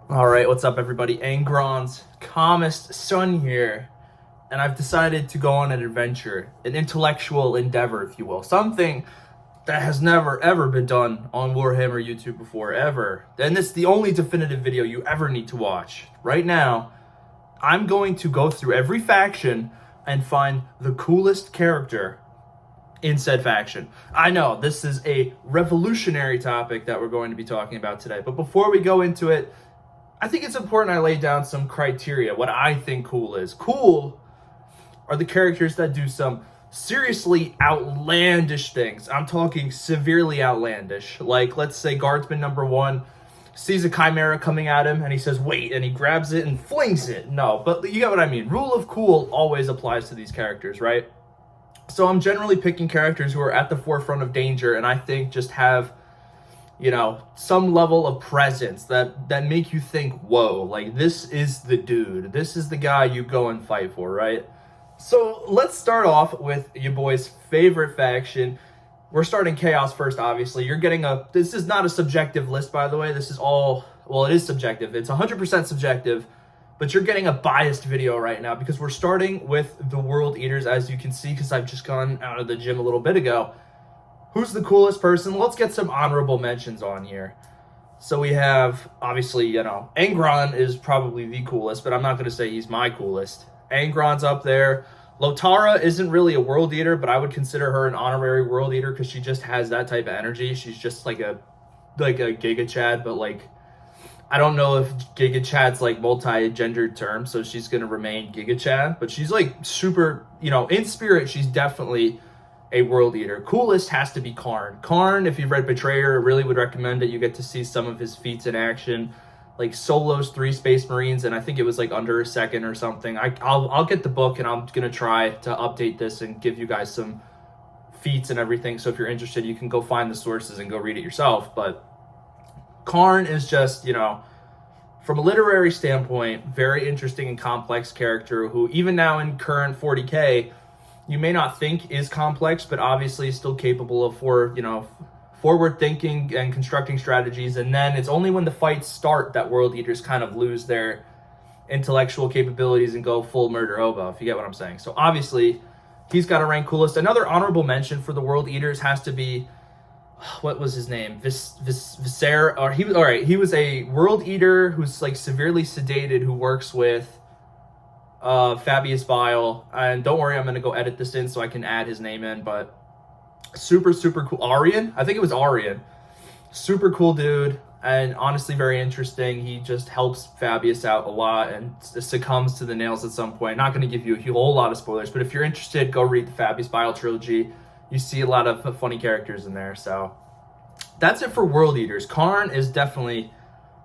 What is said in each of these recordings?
Alright, what's up everybody? Angron's calmest son here, and I've decided to go on an adventure, an intellectual endeavor, if you will. Something that has never ever been done on Warhammer YouTube before, ever. And it's the only definitive video you ever need to watch. Right now, I'm going to go through every faction and find the coolest character in said faction. I know, this is a revolutionary topic that we're going to be talking about today, but before we go into it, I think it's important I lay down some criteria, what I think cool is. Cool are the characters that do some seriously outlandish things. I'm talking severely outlandish. Like, let's say Guardsman number 1 sees a chimera coming at him and he says, wait, and he grabs it and flings it. No, but you get what I mean. Rule of cool always applies to these characters, right? So I'm generally picking characters who are at the forefront of danger and I think just have, you know, some level of presence that make you think, whoa, like this is the dude. This is the guy you go and fight for, right? So let's start off with your boy's favorite faction. We're starting Chaos first, obviously. You're getting this is not a subjective list, by the way. This is all, well, it is subjective. It's 100% subjective, but you're getting a biased video right now because we're starting with the World Eaters, as you can see, because I've just gone out of the gym a little bit ago. Who's the coolest person? Let's get some honorable mentions on here. So we have, obviously, you know, Angron is probably the coolest, but I'm not going to say he's my coolest. Angron's up there. Lotara isn't really a World Eater, but I would consider her an honorary World Eater because she just has that type of energy. She's just like a Giga Chad, but like, I don't know if Giga Chad's like multi-gendered term, so she's going to remain Giga Chad, but she's like super, you know, in spirit, she's definitely a World Eater. Coolest has to be Karn. Karn, if you've read Betrayer, I really would recommend it. You get to see some of his feats in action, like solos 3 Space Marines, and I think it was like under a second or something. I'll get the book and I'm gonna try to update this and give you guys some feats and everything. So if you're interested, you can go find the sources and go read it yourself. But Karn is just, you know, from a literary standpoint, very interesting and complex character who even now in current 40K, you may not think is complex, but obviously still capable of forward thinking and constructing strategies. And then it's only when the fights start that World Eaters kind of lose their intellectual capabilities and go full murder hobo, if you get what I'm saying. So obviously he's got to rank coolest. Another honorable mention for the World Eaters has to be, what was his name? Viser, or he was a World Eater who's like severely sedated, who works with Fabius Bile, and don't worry, I'm going to go edit this in so I can add his name in, but super cool. Arian? I think it was Arian. Super cool dude, and honestly very interesting. He just helps Fabius out a lot and succumbs to the nails at some point. Not going to give you a whole lot of spoilers, but if you're interested, go read the Fabius Bile trilogy. You see a lot of funny characters in there, so that's it for World Eaters. Karn is definitely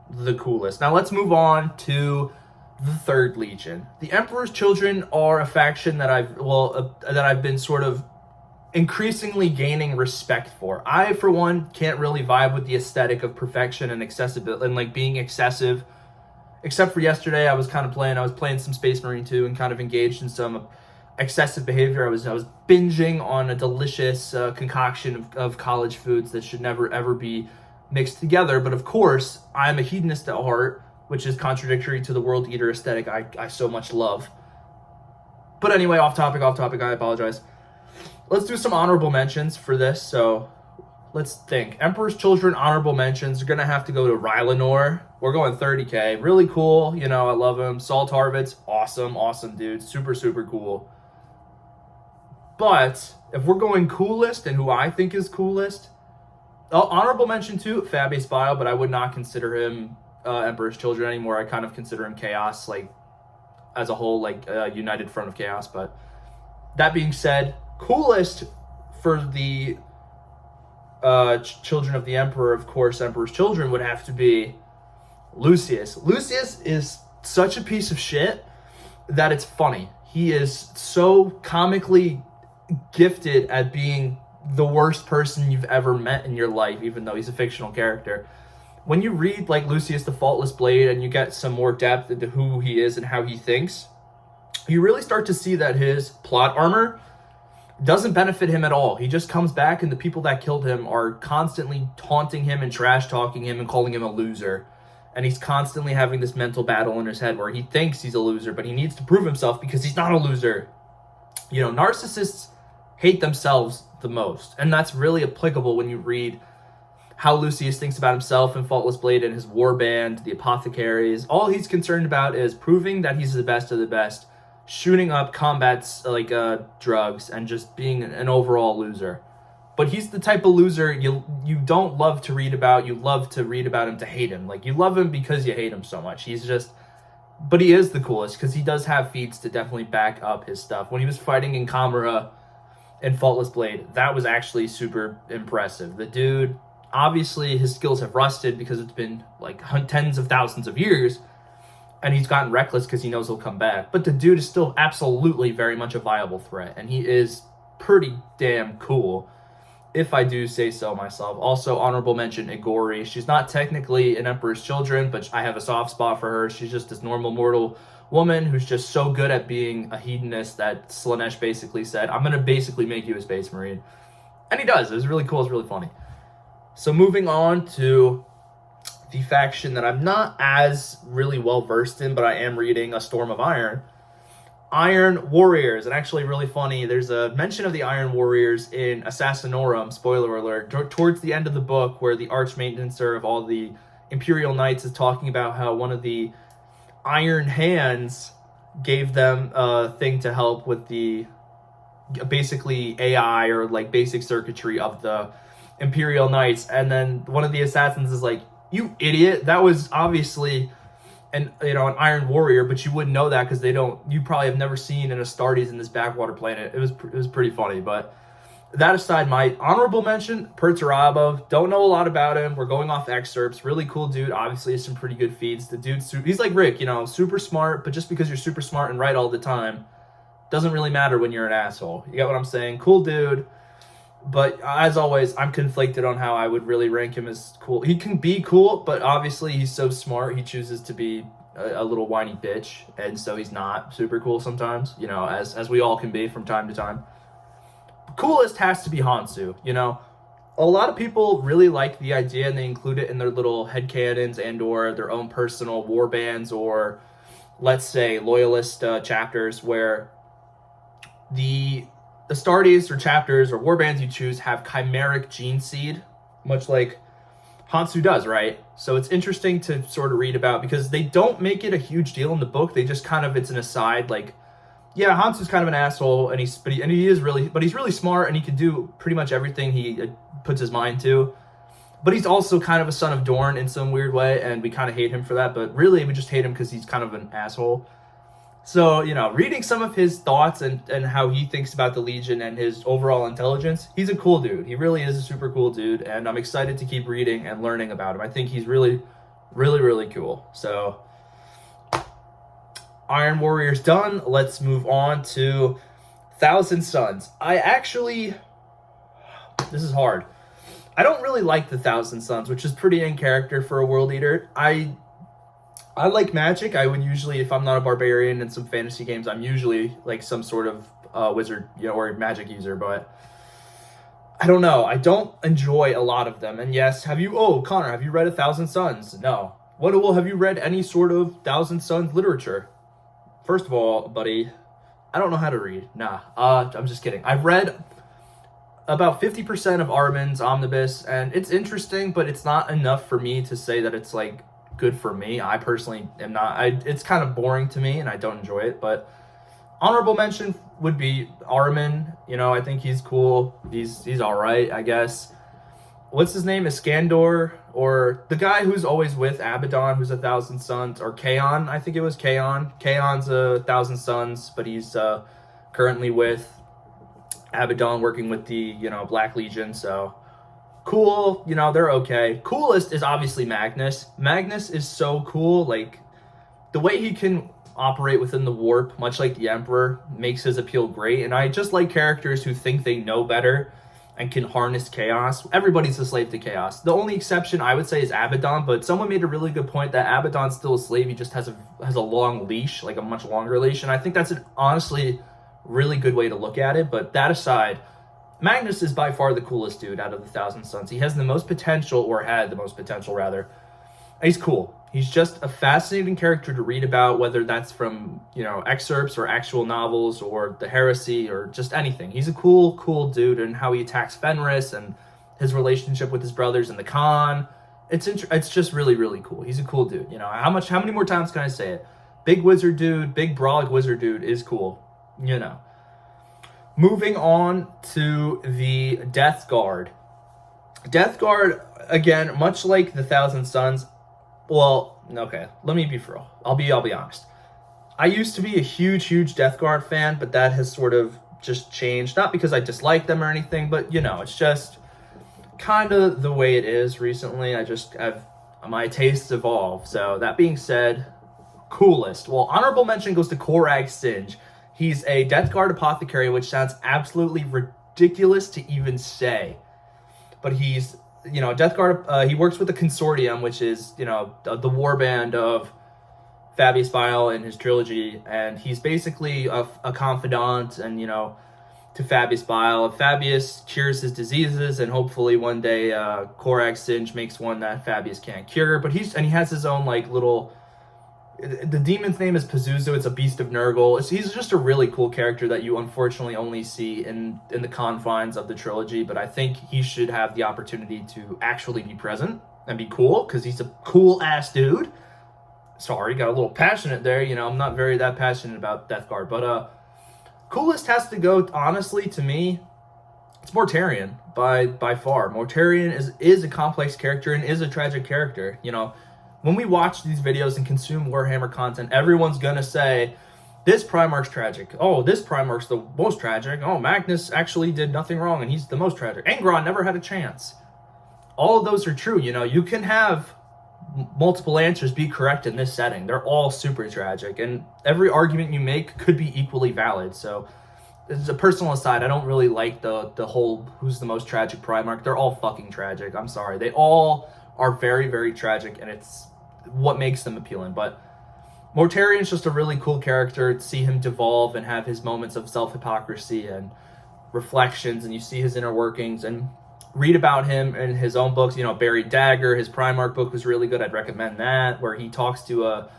the coolest. Now let's move on to the Third Legion. The Emperor's Children are a faction that I've been sort of increasingly gaining respect for. I, for one, can't really vibe with the aesthetic of perfection and accessibility and like being excessive. Except for yesterday, I was playing some Space Marine 2 and kind of engaged in some excessive behavior. I was binging on a delicious concoction of college foods that should never ever be mixed together. But of course, I'm a hedonist at heart, which is contradictory to the World Eater aesthetic I so much love. But anyway, off topic, I apologize. Let's do some honorable mentions for this. So let's think. Emperor's Children honorable mentions are going to have to go to Rylanor. We're going 30K. Really cool. You know, I love him. Saul Tarvitz, awesome dude. Super cool. But if we're going coolest and who I think is coolest, honorable mention too, Fabius Bile, but I would not consider him Emperor's Children anymore. I kind of consider him Chaos, like as a whole, like united front of Chaos. But that being said, coolest for the Children of the Emperor, of course, Emperor's Children would have to be Lucius. Lucius is such a piece of shit that it's funny. He is so comically gifted at being the worst person you've ever met in your life, even though he's a fictional character. When you read like Lucius the Faultless Blade and you get some more depth into who he is and how he thinks, you really start to see that his plot armor doesn't benefit him at all. He just comes back and the people that killed him are constantly taunting him and trash talking him and calling him a loser. And he's constantly having this mental battle in his head where he thinks he's a loser, but he needs to prove himself because he's not a loser. You know, narcissists hate themselves the most. And that's really applicable when you read how Lucius thinks about himself in Faultless Blade and his warband, the apothecaries. All he's concerned about is proving that he's the best of the best, shooting up combats like drugs, and just being an overall loser. But he's the type of loser you don't love to read about. You love to read about him to hate him. Like, you love him because you hate him so much. He's just... But he is the coolest because he does have feats to definitely back up his stuff. When he was fighting in Camera in Faultless Blade, that was actually super impressive. The dude, obviously his skills have rusted because it's been like tens of thousands of years, and he's gotten reckless because he knows he'll come back. But the dude is still absolutely very much a viable threat, and he is pretty damn cool, if I do say so myself. Also, honorable mention, Igori. She's not technically an Emperor's Children, but I have a soft spot for her. She's just this normal mortal woman who's just so good at being a hedonist that Slaanesh basically said, I'm going to basically make you a Space Marine. And he does. It was really cool. It's really funny. So moving on to the faction that I'm not as really well versed in, but I am reading, A Storm of Iron. Iron Warriors, and actually really funny, there's a mention of the Iron Warriors in Assassinorum, spoiler alert, towards the end of the book, where the Archmaintenancer of all the Imperial Knights is talking about how one of the Iron Hands gave them a thing to help with the basically AI or like basic circuitry of the Imperial Knights, and then one of the assassins is like, you idiot, that was obviously an Iron Warrior, but you wouldn't know that because you probably have never seen an Astartes in this backwater planet. It was pretty funny. But that aside, my honorable mention, Perturabo. Don't know a lot about him. We're going off excerpts. Really cool dude. Obviously has some pretty good feats. The dude, he's like Rick, super smart, but just because you're super smart and right all the time doesn't really matter when you're an asshole. You get what I'm saying? Cool dude. But as always, I'm conflicted on how I would really rank him as cool. He can be cool, but obviously he's so smart, he chooses to be a little whiny bitch, and so he's not super cool sometimes, as we all can be from time to time. Coolest has to be Hansu, A lot of people really like the idea, and they include it in their little headcanons and or their own personal war bands, or let's say loyalist chapters, where the Astartes or chapters or warbands you choose have chimeric gene seed, much like Hansu does, right? So it's interesting to sort of read about because they don't make it a huge deal in the book. They just it's an aside, like, yeah, Hansu's kind of an asshole, and he's really smart, and he can do pretty much everything he puts his mind to. But he's also kind of a son of Dorn in some weird way, and we kind of hate him for that. But really, we just hate him because he's kind of an asshole. So, reading some of his thoughts and how he thinks about the Legion and his overall intelligence, he's a cool dude. He really is a super cool dude, and I'm excited to keep reading and learning about him. I think he's really, really, really cool. So, Iron Warriors done. Let's move on to Thousand Sons. This is hard. I don't really like the Thousand Sons, which is pretty in character for a World Eater. I like magic. I would usually, if I'm not a barbarian in some fantasy games, I'm usually like some sort of wizard, or magic user, but I don't know. I don't enjoy a lot of them. And yes, Connor, have you read A Thousand Sons? No. Have you read any sort of Thousand Sons literature? First of all, buddy, I don't know how to read. Nah, I'm just kidding. I've read about 50% of Armin's Omnibus, and it's interesting, but it's not enough for me to say that it's like good for me. I personally am not. It's kind of boring to me, and I don't enjoy it. But honorable mention would be Armin. I think he's cool. He's all right, I guess. What's his name? Iskandar, or the guy who's always with Abaddon, who's a Thousand Sons, or Kaon. I think it was Kaon. Kaon's a Thousand Sons, but he's currently with Abaddon, working with the Black Legion. So cool, they're okay. Coolest is obviously Magnus. Magnus is so cool. Like, the way he can operate within the warp, much like the Emperor, makes his appeal great. And I just like characters who think they know better and can harness chaos. Everybody's a slave to chaos. The only exception I would say is Abaddon, but someone made a really good point that Abaddon's still a slave. He just has a long leash, like a much longer leash. And I think that's an honestly really good way to look at it. But that aside, Magnus is by far the coolest dude out of the Thousand Sons. He has the most potential, or had the most potential, rather. And he's cool. He's just a fascinating character to read about, whether that's from, excerpts or actual novels or the heresy or just anything. He's a cool dude, and how he attacks Fenris and his relationship with his brothers and the Khan. It's just really, really cool. He's a cool dude. How many more times can I say it? Big wizard dude, big brawling wizard dude is cool. Moving on to the Death Guard. Death Guard, again, much like the Thousand Sons. Well, okay, let me be for real. I'll be honest. I used to be a huge Death Guard fan, but that has sort of just changed. Not because I dislike them or anything, but it's just kind of the way it is recently. My tastes evolved. So that being said, coolest. Well, honorable mention goes to Korag Singe. He's a Death Guard apothecary, which sounds absolutely ridiculous to even say. But he's, Death Guard, he works with the Consortium, which is, the warband of Fabius Bile in his trilogy. And he's basically a confidant and, to Fabius Bile. Fabius cures his diseases, and hopefully one day Korag Singe makes one that Fabius can't cure. But he has his own, little... The demon's name is Pazuzu. It's a beast of Nurgle. He's just a really cool character that you unfortunately only see in the confines of the trilogy, but I think he should have the opportunity to actually be present and be cool, because he's a cool-ass dude. Sorry, got a little passionate there. I'm not very that passionate about Death Guard, but coolest has to go, honestly, to me, it's Mortarion, by far. Mortarion is a complex character and is a tragic character, When we watch these videos and consume Warhammer content, everyone's going to say, this Primarch's tragic. Oh, this Primarch's the most tragic. Oh, Magnus actually did nothing wrong, and he's the most tragic. Angron never had a chance. All of those are true. You can have multiple answers be correct in this setting. They're all super tragic, and every argument you make could be equally valid. So, as a personal aside, I don't really like the whole who's the most tragic Primarch. They're all fucking tragic. I'm sorry. They all are very, very tragic, and it's what makes them appealing. But Mortarion's just a really cool character. To see him devolve and have his moments of self-hypocrisy and reflections, and you see his inner workings, and read about him in his own books. Buried Dagger, his Primarch book was really good. I'd recommend that, where he talks to a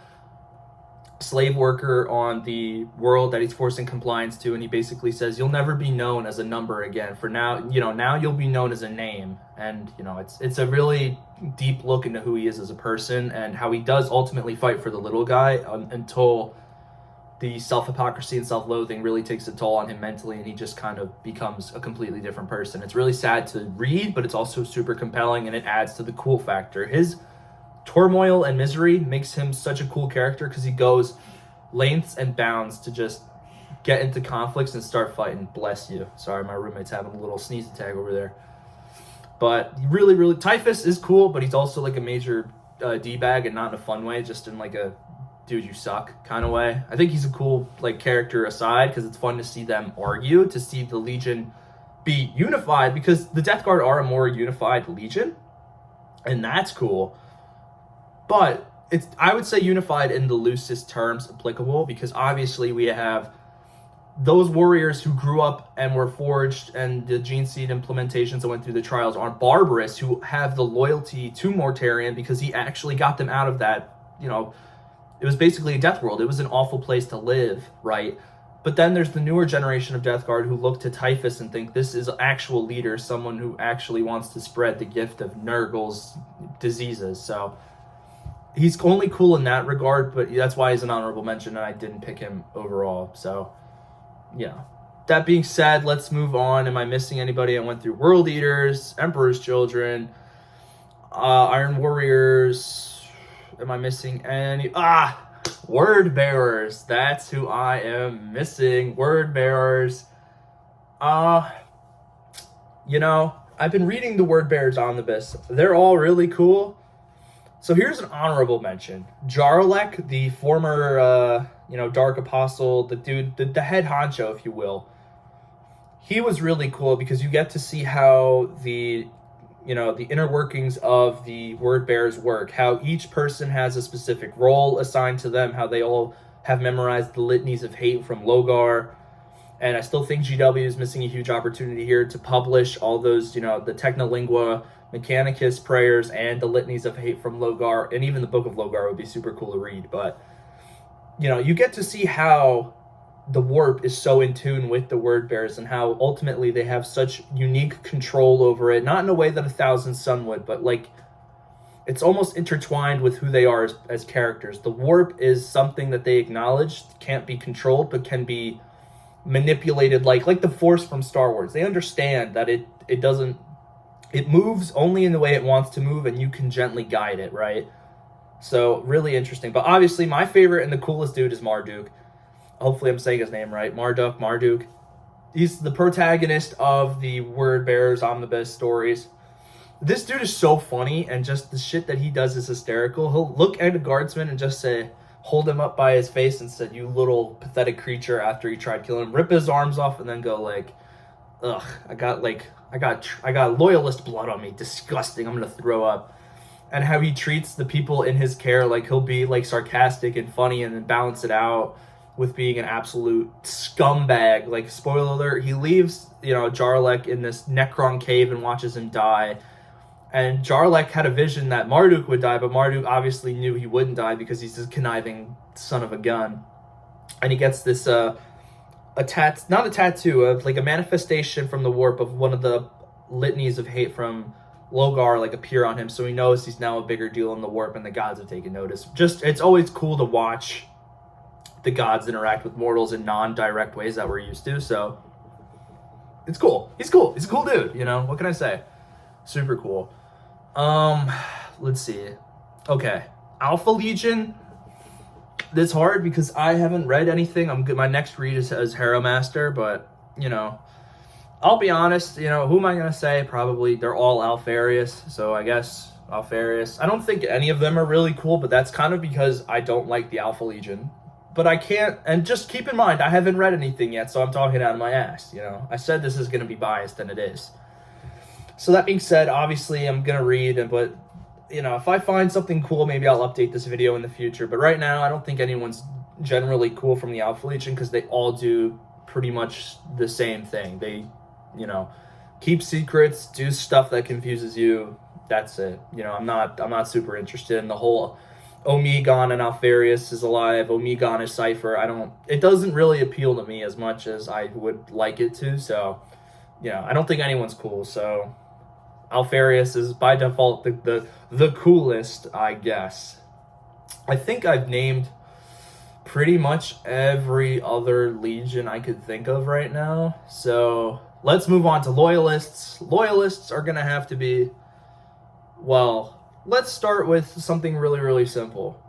slave worker on the world that he's forcing compliance to, and he basically says, you'll never be known as a number again. For now, now you'll be known as a name. And, it's a really deep look into who he is as a person, and how he does ultimately fight for the little guy until the self-hypocrisy and self-loathing really takes a toll on him mentally, and he just kind of becomes a completely different person. It's really sad to read, but it's also super compelling, and it adds to the cool factor. His turmoil and misery makes him such a cool character, because he goes lengths and bounds to just get into conflicts and start fighting. Bless you. Sorry, my roommate's having a little sneeze attack over there. But really, really, Typhus is cool, but he's also like a major D-bag, and not in a fun way, just in like a dude you suck kind of way. I think he's a cool character aside, because it's fun to see them argue, to see the Legion be unified, because the Death Guard are a more unified Legion, and that's cool. But I would say unified in the loosest terms applicable, because obviously we have those warriors who grew up and were forged, and the gene seed implementations that went through the trials are barbarous, who have the loyalty to Mortarion because he actually got them out of that, it was basically a death world. It was an awful place to live, right? But then there's the newer generation of Death Guard who look to Typhus and think this is actual leader, someone who actually wants to spread the gift of Nurgle's diseases. So he's only cool in that regard, but that's why he's an honorable mention, and I didn't pick him overall. So, that being said, let's move on. Am I missing anybody? I went through World Eaters, Emperor's Children, Iron Warriors. Am I missing any? Word Bearers. That's who I am missing. Word Bearers. I've been reading the Word Bearers omnibus. They're all really cool. So here's an honorable mention. Jarlek, the former, Dark Apostle, the dude, the head honcho, if you will. He was really cool because you get to see how the inner workings of the Word Bearers work, how each person has a specific role assigned to them, how they all have memorized the litanies of hate from Logar. And I still think GW is missing a huge opportunity here to publish all those, the Technolingua Mechanicus prayers and the litanies of hate from Logar, and even the Book of Logar would be super cool to read. But, you know, you get to see how the warp is so in tune with the word bearers and how ultimately they have such unique control over it, not in a way that 1,000 Sun would, but like it's almost intertwined with who they are as characters. The warp is something that they acknowledge can't be controlled but can be manipulated, like the Force from Star Wars. They understand that it moves only in the way it wants to move, and you can gently guide it, right? So really interesting. But obviously my favorite and the coolest dude is Marduk. Hopefully I'm saying his name right. Marduk. He's the protagonist of the Word Bearers Omnibus stories. This dude is so funny, and just the shit that he does is hysterical. He'll look at a guardsman and just say, hold him up by his face and said, "You little pathetic creature," after he tried killing him, rip his arms off, and then go like, "Ugh, I got loyalist blood on me. Disgusting. I'm gonna throw up." And how he treats the people in his care, like he'll be like sarcastic and funny and then balance it out with being an absolute scumbag. Like, spoiler alert, he leaves, you know, Jarlek in this Necron cave and watches him die. And Jarlek had a vision that Marduk would die, but Marduk obviously knew he wouldn't die because he's this conniving son of a gun. And he gets this, not a tattoo, like a manifestation from the warp of one of the litanies of hate from Logar, like, appear on him. So he knows he's now a bigger deal in the warp, and the gods have taken notice. Just, it's always cool to watch the gods interact with mortals in non-direct ways that we're used to. So it's cool. He's cool. He's a cool dude, you know? What can I say? Super cool. Let's see. Okay. Alpha Legion. That's hard because I haven't read anything. My next read is Hero Master, but, you know, I'll be honest, you know, who am I going to say? Probably they're all Alpharius, so I guess Alpharius. I don't think any of them are really cool, but that's kind of because I don't like the Alpha Legion. But I can't, and just keep in mind, I haven't read anything yet, so I'm talking out of my ass, you know. I said this is going to be biased, and it is. So that being said, obviously I'm going to read, but, you know, if I find something cool, maybe I'll update this video in the future. But right now, I don't think anyone's generally cool from the Alpha Legion because they all do pretty much the same thing. They, you know, keep secrets, do stuff that confuses you. That's it. You know, I'm not super interested in the whole Omegon and Alpharius is alive, Omegon is Cypher. It doesn't really appeal to me as much as I would like it to. So, you know, I don't think anyone's cool. So Alpharius is by default the coolest, I guess. I think I've named pretty much every other legion I could think of right now. So let's move on to Loyalists. Loyalists are going to have to be, well, let's start with something really, really simple.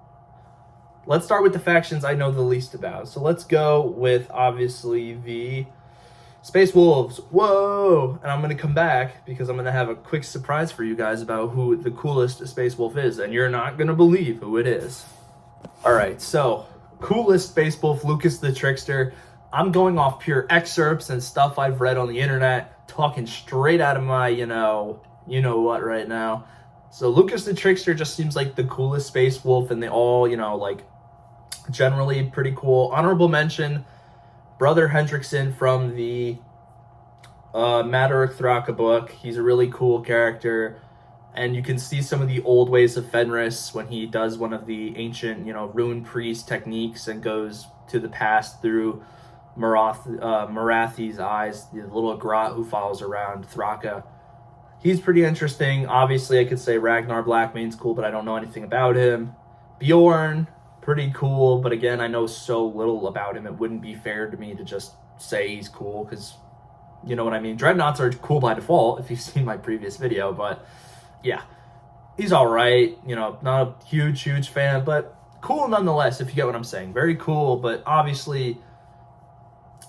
Let's start with the factions I know the least about. So let's go with, obviously, the Space Wolves. Whoa! And I'm going to come back because I'm going to have a quick surprise for you guys about who the coolest Space Wolf is. And you're not going to believe who it is. Alright, so coolest Space Wolf, Lucas the Trickster. I'm going off pure excerpts and stuff I've read on the internet, talking straight out of my, you know what right now. So Lucas the Trickster just seems like the coolest Space Wolf, and they all, you know, like, generally pretty cool. Honorable mention, Brother Hendrickson from the Matter of Thraka book. He's a really cool character, and you can see some of the old ways of Fenris when he does one of the ancient, you know, rune priest techniques and goes to the past through Marathi's eyes, the little grot who follows around Thraka. He's pretty interesting. Obviously, I could say Ragnar Blackmane's cool, but I don't know anything about him. Bjorn, pretty cool, but again, I know so little about him, it wouldn't be fair to me to just say he's cool, because you know what I mean. Dreadnoughts are cool by default, if you've seen my previous video, but yeah. He's alright, you know, not a huge fan, but cool nonetheless, if you get what I'm saying. Very cool, but obviously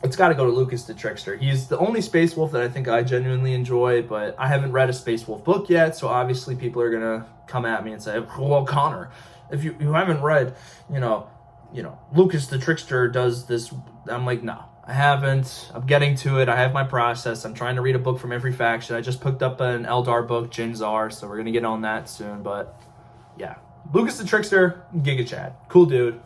it's got to go to Lucas the Trickster. He's the only Space Wolf that I think I genuinely enjoy, but I haven't read a Space Wolf book yet, so obviously people are going to come at me and say, well, Connor, if you haven't read, you know, Lucas the Trickster does this. I'm like, no, I haven't. I'm getting to it. I have my process. I'm trying to read a book from every faction. I just picked up an Eldar book, Jinzar, so we're going to get on that soon, but yeah. Lucas the Trickster, Giga Chad. Cool dude.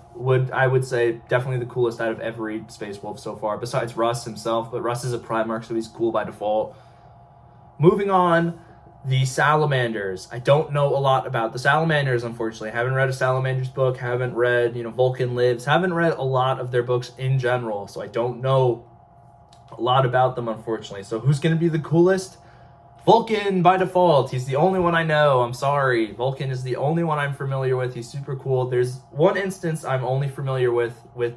I would say definitely the coolest out of every Space Wolf so far, besides Russ himself, but Russ is a Primarch, so he's cool by default. Moving on, The Salamanders. I don't know a lot about the Salamanders, unfortunately. I haven't read a Salamanders book, haven't read, Vulcan Lives, haven't read a lot of their books in general, so I don't know a lot about them, unfortunately. So who's going to be the coolest? Vulcan by default. He's the only one I know. I'm sorry. Vulcan is the only one I'm familiar with. He's super cool. There's one instance I'm only familiar with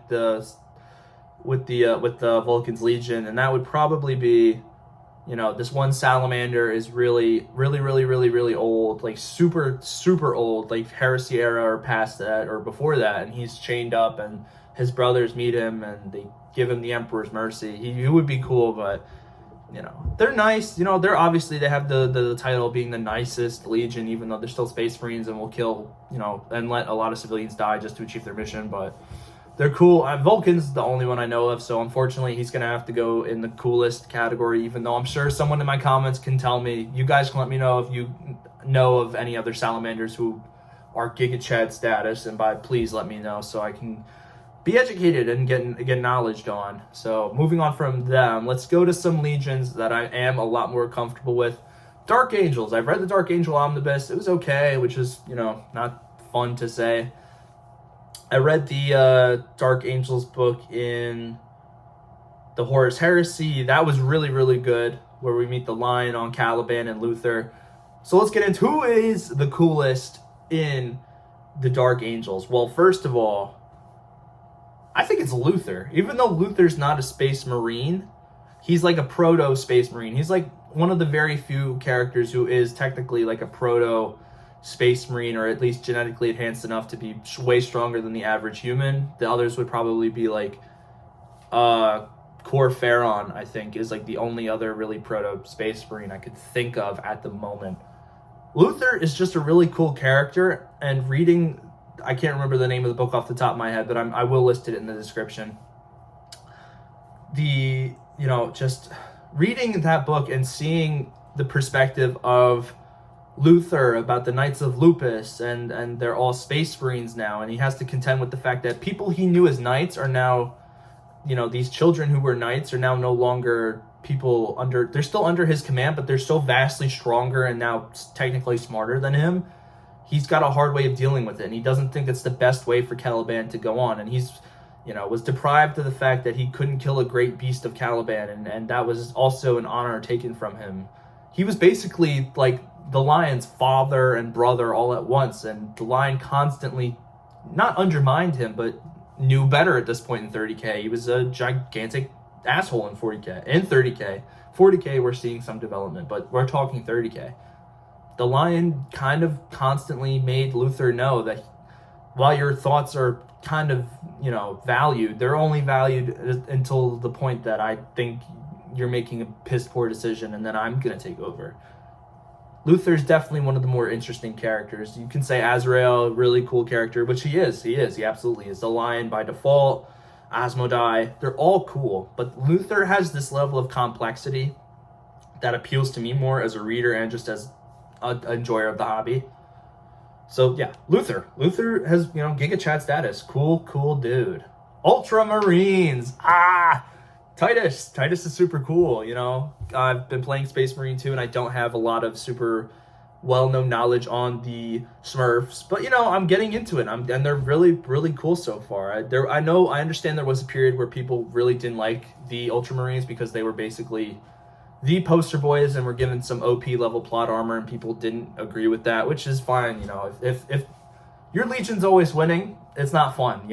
the Vulcan's Legion, and that would probably be, this one Salamander is really old, like super old, like Heresy era or past that or before that, and he's chained up, and his brothers meet him and they give him the Emperor's Mercy. He would be cool, but they're nice. They're obviously, they have the title of being the nicest Legion, even though they're still Space Marines and will kill, and let a lot of civilians die just to achieve their mission, but they're cool. Vulcan's the only one I know of, so unfortunately he's going to have to go in the coolest category, even though I'm sure someone in my comments can tell me. You guys can let me know if you know of any other Salamanders who are Giga Chad status, and please let me know so I can be educated and get knowledge on. So moving on from them, let's go to some legions that I am a lot more comfortable with. Dark Angels. I've read the Dark Angel Omnibus. It was okay, which is, not fun to say. I read the Dark Angels book in the Horus Heresy. That was really good, where we meet the Lion on Caliban and Luther. So let's get into who is the coolest in the Dark Angels. Well, first of all, I think it's Luther. Even though Luther's not a Space Marine, he's like a proto Space Marine. He's like one of the very few characters who is technically like a proto Space Marine, or at least genetically enhanced enough to be way stronger than the average human. The others would probably be like Cor Ferron, I think, is like the only other really proto Space Marine I could think of at the moment. Luther is just a really cool character, and reading, I can't remember the name of the book off the top of my head, but I will list it in the description. Just reading that book and seeing the perspective of Luther about the Knights of Lupus, and they're all Space Marines now, and he has to contend with the fact that people he knew as knights are now, these children who were knights are now no longer people they're still under his command, but they're so vastly stronger and now technically smarter than him. He's got a hard way of dealing with it, and he doesn't think it's the best way for Caliban to go on, and he's was deprived of the fact that he couldn't kill a great beast of Caliban, and that was also an honor taken from him. He was basically like the Lion's father and brother all at once, and the Lion constantly not undermined him, but knew better at this point in 30k. He was a gigantic asshole in 40k. In 30k. 40k, we're seeing some development, but we're talking 30k. The Lion kind of constantly made Luther know that while your thoughts are kind of, valued, they're only valued until the point that I think you're making a piss poor decision, and then I'm going to take over. Luther's definitely one of the more interesting characters. You can say Azrael, really cool character, which he is. He absolutely is. The Lion by default, Asmodai, they're all cool. But Luther has this level of complexity that appeals to me more as a reader and just as an enjoyer of the hobby. So yeah, Luther has, Giga Chat status. Cool dude. Ultramarines. Titus is super cool. I've been playing Space Marine 2, and I don't have a lot of super well-known knowledge on the Smurfs, but I'm getting into it, and they're really cool so far. I understand there was a period where people really didn't like the Ultramarines because they were basically the poster boys and were given some OP level plot armor, and people didn't agree with that, which is fine. If your Legion's always winning, it's not fun.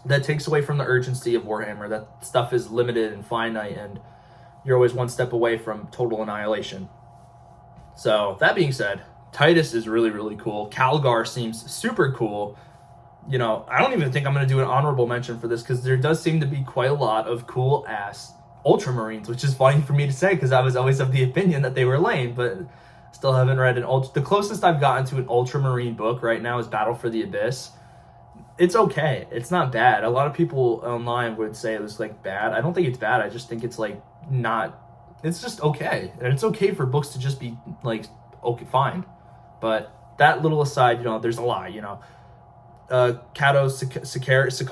That takes away from the urgency of Warhammer. That stuff is limited and finite, and you're always one step away from total annihilation. So, that being said, Titus is really cool. Calgar seems super cool. I don't even think I'm going to do an honorable mention for this, because there does seem to be quite a lot of cool-ass Ultramarines, which is funny for me to say, because I was always of the opinion that they were lame, but still haven't read the closest I've gotten to an Ultramarine book right now is Battle for the Abyss. It's okay. It's not bad. A lot of people online would say it was like bad. I don't think it's bad. I just think it's like not. It's just okay, and it's okay for books to just be like okay, fine. But that little aside, there's a lot. Cato Sicarius,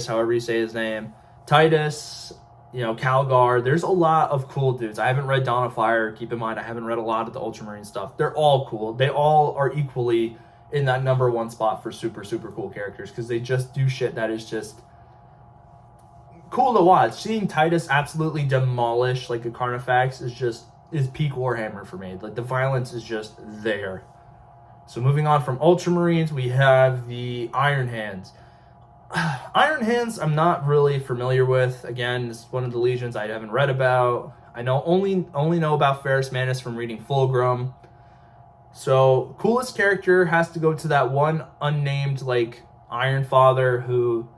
however you say his name. Titus, you know, Calgar. There's a lot of cool dudes. I haven't read Dawn of Fire. Keep in mind, I haven't read a lot of the Ultramarine stuff. They're all cool. They all are equally in that #1 spot for super, super cool characters because they just do shit that is just cool to watch. Seeing Titus absolutely demolish like a Carnifex is peak Warhammer for me. Like the violence is just there. So moving on from Ultramarines, we have the Iron Hands. Iron Hands I'm not really familiar with. Again, this is one of the legions I haven't read about. I know only know about Ferrus Manus from reading Fulgrim. So coolest character has to go to that one unnamed like Iron Father who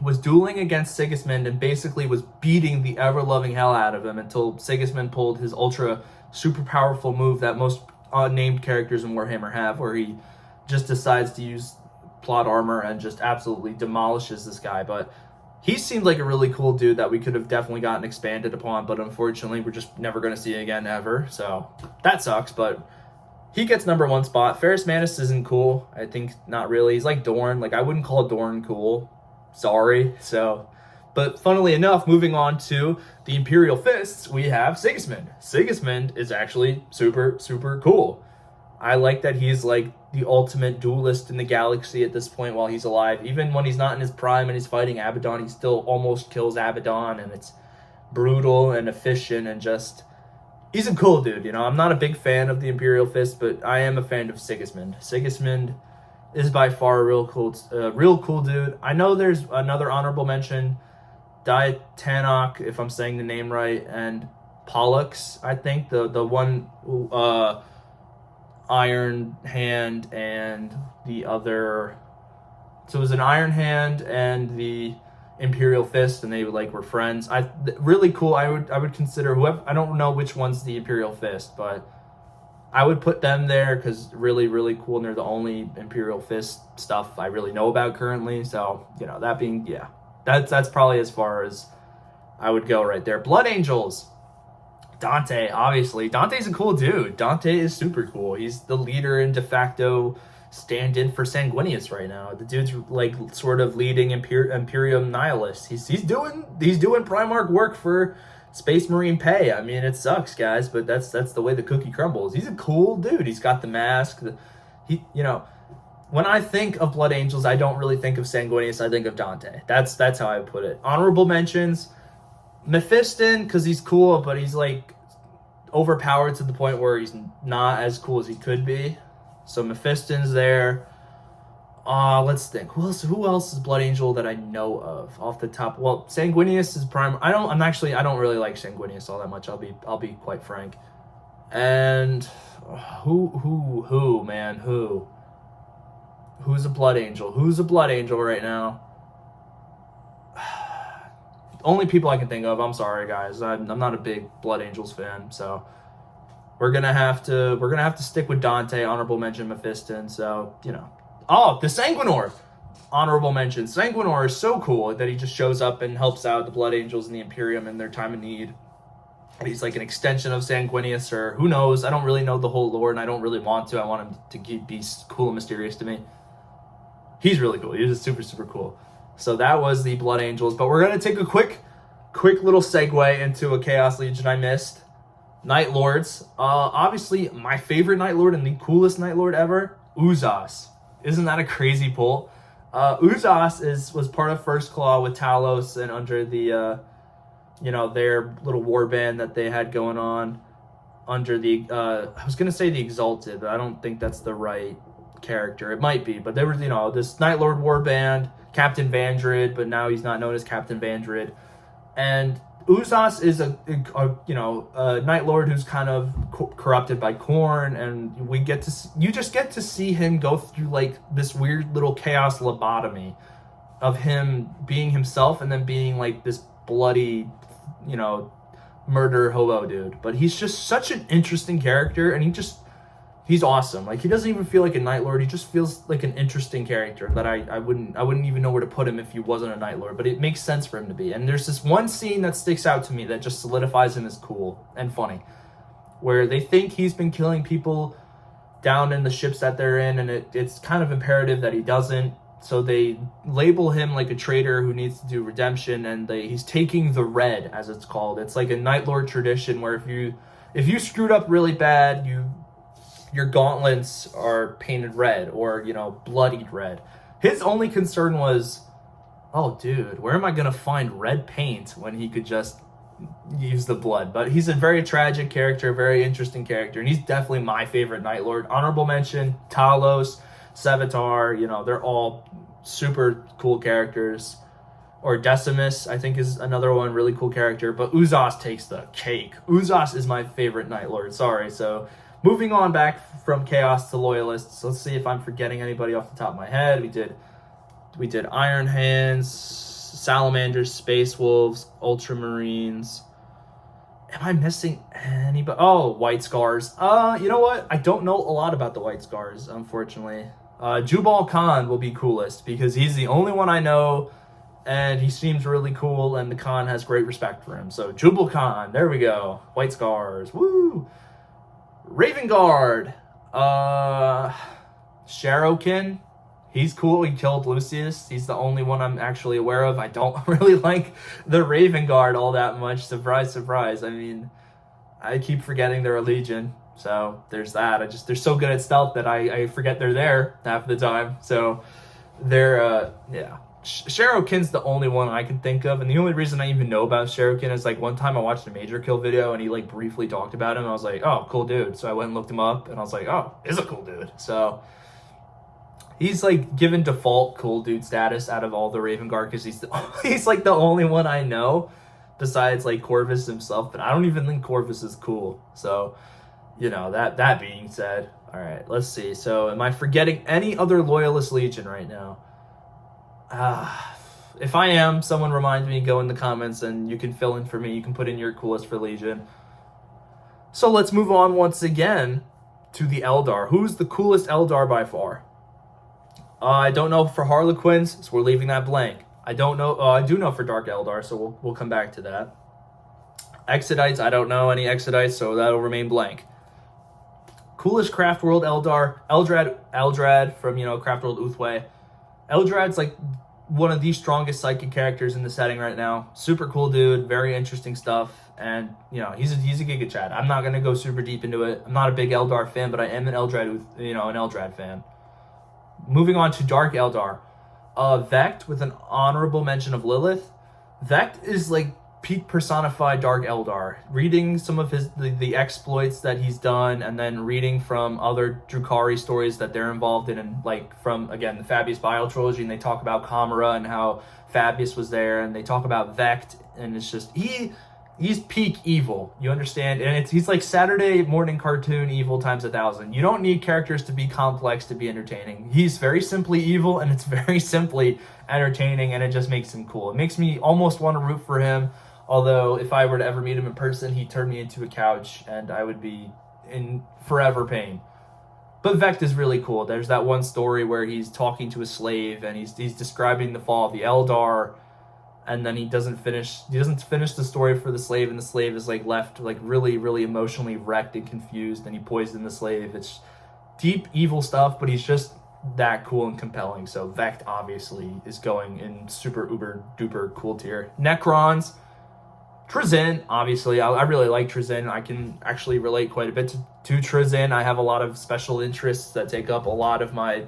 was dueling against Sigismund and basically was beating the ever-loving hell out of him until Sigismund pulled his ultra super powerful move that most unnamed characters in Warhammer have, where he just decides to use plot armor and just absolutely demolishes this guy. But he seemed like a really cool dude that we could have definitely gotten expanded upon, but unfortunately we're just never going to see again ever, so that sucks. But he gets #1 spot. Ferrus Manus isn't cool. I think not really. He's like Dorn. Like I wouldn't call Dorn cool. Sorry. So, but funnily enough, moving on to the Imperial Fists, we have Sigismund. Sigismund is actually super, super cool. I like that he's like the ultimate duelist in the galaxy at this point while he's alive. Even when he's not in his prime and he's fighting Abaddon, he still almost kills Abaddon, and it's brutal and efficient and just... He's a cool dude, you know. I'm not a big fan of the Imperial Fist, but I am a fan of Sigismund. Sigismund is by far a real cool dude. I know there's another honorable mention, Diatanok, if I'm saying the name right, and Pollux, I think, the one Iron Hand and the other. So it was an Iron Hand and the Imperial Fist, and they were friends. Really cool. I would consider whoever. I don't know which one's the Imperial Fist, but I would put them there because really, really cool, and they're the only Imperial Fist stuff I really know about currently. So, you know, that being, yeah, that's probably as far as I would go right there. Blood Angels. Dante, obviously. Dante's a cool dude. Dante is super cool. He's the leader and de facto stand-in for Sanguinius right now. The dude's like sort of leading Imperium Nihilists. He's doing Primarch work for Space Marine pay. I mean, it sucks, guys, but that's the way the cookie crumbles. He's a cool dude. He's got the mask. You know, when I think of Blood Angels, I don't really think of Sanguinius. I think of Dante. That's how I put it. Honorable mentions: Mephiston, because he's cool, but he's like overpowered to the point where he's not as cool as he could be. So Mephiston's there. Let's think. Who else is Blood Angel that I know of off the top? Well, Sanguinius is prime. I don't really like Sanguinius all that much. I'll be quite frank. And who, man, who's a Blood Angel? Who's a Blood Angel right now? Only people I can think of. I'm sorry, guys. I'm not a big Blood Angels fan, so we're gonna have to stick with Dante. Honorable mention Mephiston. So, you know. Oh, the Sanguinor! Honorable mention. Sanguinor is so cool that he just shows up and helps out the Blood Angels and the Imperium in their time of need. And he's like an extension of Sanguinius, or who knows. I don't really know the whole lore, and I don't really want to. I want him to be cool and mysterious to me. He's really cool. He's just super, super cool. So that was the Blood Angels. But we're going to take a quick little segue into a Chaos Legion I missed. Night Lords. Obviously, my favorite Night Lord and the coolest Night Lord ever, Uzas. Isn't that a crazy pull? Uzas was part of First Claw with Talos and under the, their little war band that they had going on under the, I was going to say the Exalted, but I don't think that's the right character. It might be, but there was, this Night Lord war band, Captain Vandrid, but now he's not known as Captain Vandrid. And Uzas is a Night Lord who's kind of corrupted by Khorne, and you just get to see him go through like this weird little chaos lobotomy of him being himself and then being like this bloody, murder hobo dude. But he's just such an interesting character, and he's awesome. Like, he doesn't even feel like a Night Lord. He just feels like an interesting character that I wouldn't even know where to put him if he wasn't a Night Lord. But it makes sense for him to be. And there's this one scene that sticks out to me that just solidifies him as cool and funny, where they think he's been killing people down in the ships that they're in, and it's kind of imperative that he doesn't. So they label him like a traitor who needs to do redemption, and he's taking the red, as it's called. It's like a Night Lord tradition where if you screwed up really bad, your gauntlets are painted red or, you know, bloodied red. His only concern was, oh, dude, where am I going to find red paint when he could just use the blood? But he's a very tragic character, very interesting character, and he's definitely my favorite Night Lord. Honorable mention, Talos, Sevatar, you know, they're all super cool characters. Or Decimus, I think, is another one, really cool character. But Uzas takes the cake. Uzas is my favorite Night Lord, sorry. So moving on back from Chaos to Loyalists, let's see if I'm forgetting anybody off the top of my head. We did Iron Hands, Salamanders, Space Wolves, Ultramarines. Am I missing anybody? Oh, White Scars. You know what? I don't know a lot about the White Scars, unfortunately. Jubal Khan will be coolest because he's the only one I know, and he seems really cool, and the Khan has great respect for him. So Jubal Khan, there we go. White Scars, woo! Raven Guard. Sharokin. He's cool. He killed Lucius. He's the only one I'm actually aware of. I don't really like the Raven Guard all that much. Surprise, surprise. I mean, I keep forgetting they're a legion. So there's that. They're so good at stealth that I forget they're there half the time. So they're, yeah. Sharokin's the only one I can think of. And the only reason I even know about Sharokin is, like, one time I watched a Major Kill video and he, like, briefly talked about him. I was like, oh, cool dude. So I went and looked him up and I was like, oh, he's a cool dude. So he's, like, given default cool dude status out of all the Raven Guard because he's like the only one I know besides, like, Corvus himself. But I don't even think Corvus is cool. So, you know, that being said, all right, let's see. So am I forgetting any other Loyalist Legion right now? If I am, someone remind me, go in the comments and you can fill in for me. You can put in your coolest for Legion. So let's move on once again to the Eldar. Who's the coolest Eldar by far? I don't know for Harlequins, so we're leaving that blank. I don't know. I do know for Dark Eldar, so we'll come back to that. Exodites, I don't know any Exodites, so that'll remain blank. Coolest Craftworld Eldar, Eldrad from, you know, Craftworld Uthway. Eldrad's like one of the strongest psychic characters in the setting right now. Super cool dude, very interesting stuff, and, you know, he's a Giga Chad. I'm not gonna go super deep into it. I'm not a big Eldar fan, but I am an Eldrad fan. Moving on to Dark Eldar, Vect with an honorable mention of Lilith. Vect is like peak personified Dark Eldar. Reading some of the exploits that he's done, and then reading from other Drukhari stories that they're involved in, and like from, again, the Fabius Bile trilogy, and they talk about Kamara and how Fabius was there, and they talk about Vect, and it's just he's peak evil, you understand? And he's like Saturday morning cartoon evil times 1,000. You don't need characters to be complex to be entertaining. He's very simply evil, and it's very simply entertaining, and it just makes him cool. It makes me almost want to root for him. Although, if I were to ever meet him in person, he'd turn me into a couch, and I would be in forever pain. But Vect is really cool. There's that one story where he's talking to a slave, and he's describing the fall of the Eldar, and then he doesn't finish the story for the slave, and the slave is like left like really, really emotionally wrecked and confused, and he poisoned the slave. It's deep, evil stuff, but he's just that cool and compelling. So Vect obviously is going in super uber duper cool tier. Necrons. Trizin, obviously, I really like Trizin. I can actually relate quite a bit to Trizin. I have a lot of special interests that take up a lot of my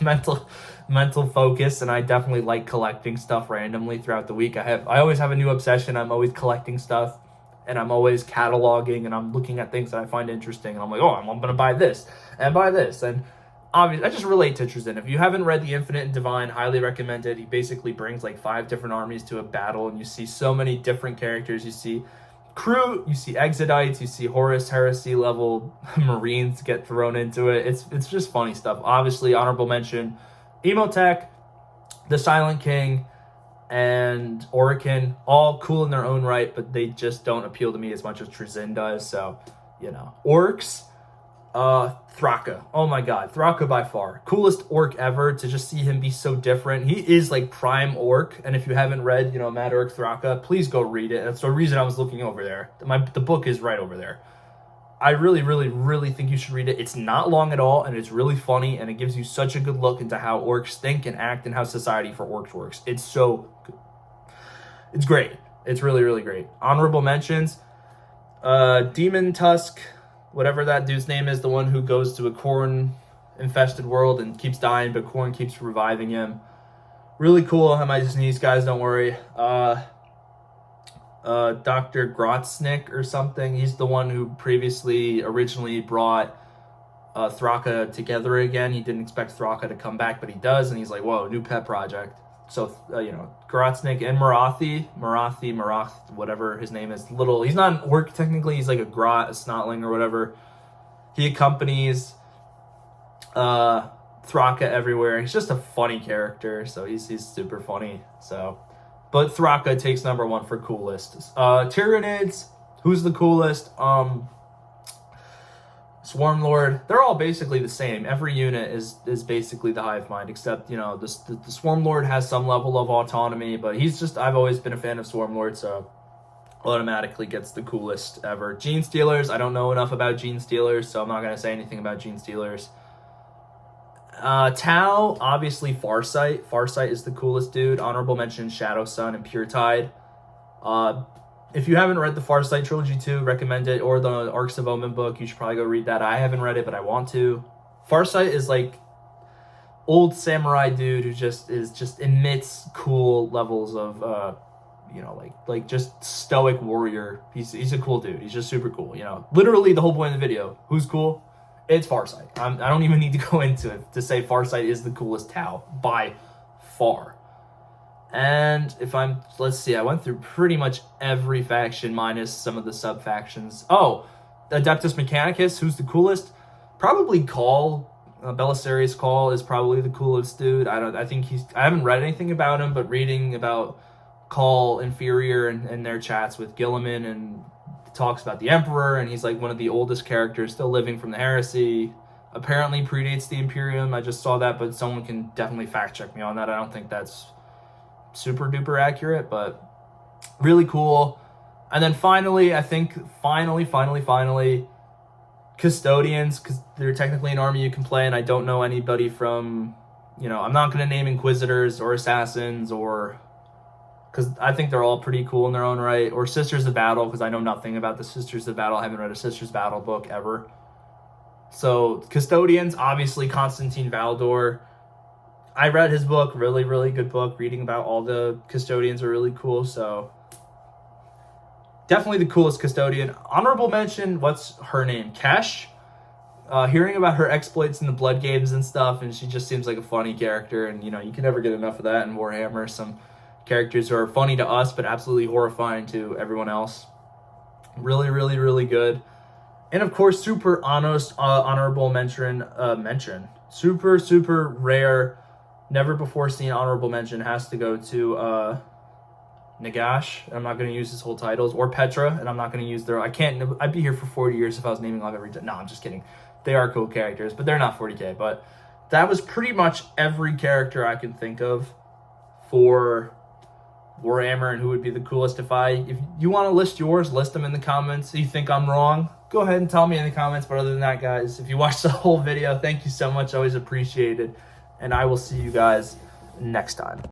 mental focus, and I definitely like collecting stuff randomly throughout the week. I always have a new obsession. I'm always collecting stuff, and I'm always cataloging, and I'm looking at things that I find interesting, and I'm like, oh, I'm going to buy this, and buy this, and obviously, I just relate to Trizin. If you haven't read The Infinite and Divine, highly recommend it. He basically brings like 5 different armies to a battle, and you see so many different characters. You see crew, you see Exodites, you see Horus Heresy level Marines get thrown into it. It's just funny stuff. Obviously, honorable mention, Emotech, the Silent King, and Orican, all cool in their own right, but they just don't appeal to me as much as Trizin does. So, you know, Orks. Thraka. Oh my god, Thraka by far. Coolest orc ever, to just see him be so different. He is like prime orc, and if you haven't read, you know, Mad Orc Thraka, please go read it. That's the reason I was looking over there. The book is right over there. I really, really, really think you should read it. It's not long at all, and it's really funny, and it gives you such a good look into how orcs think and act and how society for orcs works. It's so good. It's great. It's really, really great. Honorable mentions, Demon Tusk, whatever that dude's name is, the one who goes to a corn-infested world and keeps dying, but corn keeps reviving him. Really cool. I might just sneeze, guys. Don't worry. Dr. Grotznick or something. He's the one who originally brought Thraka together again. He didn't expect Thraka to come back, but he does, and he's like, whoa, new pet project. So, Grotznick and Marath, whatever his name is. He's not an orc technically, he's like a snotling or whatever. He accompanies Thraka everywhere. He's just a funny character, so he's super funny. So, but Thraka takes number 1 for coolest. Tyranids, who's the coolest? Swarmlord, they're all basically the same. Every unit is basically the hive mind, except, the Swarmlord has some level of autonomy, but I've always been a fan of Swarmlord, so automatically gets the coolest ever. Gene Stealers, I don't know enough about Gene Stealers, so I'm not going to say anything about Gene Stealers. Tau, obviously Farsight. Farsight is the coolest dude. Honorable mention, Shadow Sun and Pure Tide. If you haven't read the Farsight Trilogy 2, recommend it, or the Arcs of Omen book, you should probably go read that. I haven't read it, but I want to. Farsight is like old samurai dude who just emits cool levels of, like just stoic warrior. He's a cool dude. He's just super cool, Literally the whole point of the video. Who's cool? It's Farsight. I don't even need to go into it to say Farsight is the coolest Tau by far. And let's see, I went through pretty much every faction minus some of the sub-factions. Oh, Adeptus Mechanicus, who's the coolest? Probably Call. Belisarius Call is probably the coolest dude. I haven't read anything about him, but reading about Call Inferior and their chats with Gilliman, and talks about the Emperor, and he's like one of the oldest characters still living from the heresy. Apparently predates the Imperium. I just saw that, but someone can definitely fact check me on that. I don't think that's super duper accurate, but really cool. And then finally, Custodians, because they're technically an army you can play, and I don't know anybody from, I'm not going to name Inquisitors or Assassins, or because I think they're all pretty cool in their own right, or Sisters of Battle, because I know nothing about the Sisters of Battle. I haven't read a Sisters of Battle book ever. So Custodians, obviously Constantine Valdor. I read his book, really, really good book. Reading about all the Custodians are really cool, so definitely the coolest Custodian. Honorable mention, what's her name? Kesh? Hearing about her exploits in the Blood Games and stuff, and she just seems like a funny character, and, you can never get enough of that in Warhammer. Some characters are funny to us, but absolutely horrifying to everyone else. Really, really, really good. And, of course, super honorable mention. Super, super rare, never before seen honorable mention has to go to Nagash. I'm not going to use his whole titles. Or Petra, and I'm not going to use I'd be here for 40 years if I was naming off every... No, I'm just kidding. They are cool characters, but they're not 40k. But that was pretty much every character I can think of for Warhammer and who would be the coolest. If you want to list yours, list them in the comments. If you think I'm wrong, go ahead and tell me in the comments. But other than that, guys, if you watched the whole video, thank you so much. Always appreciated. And I will see you guys next time.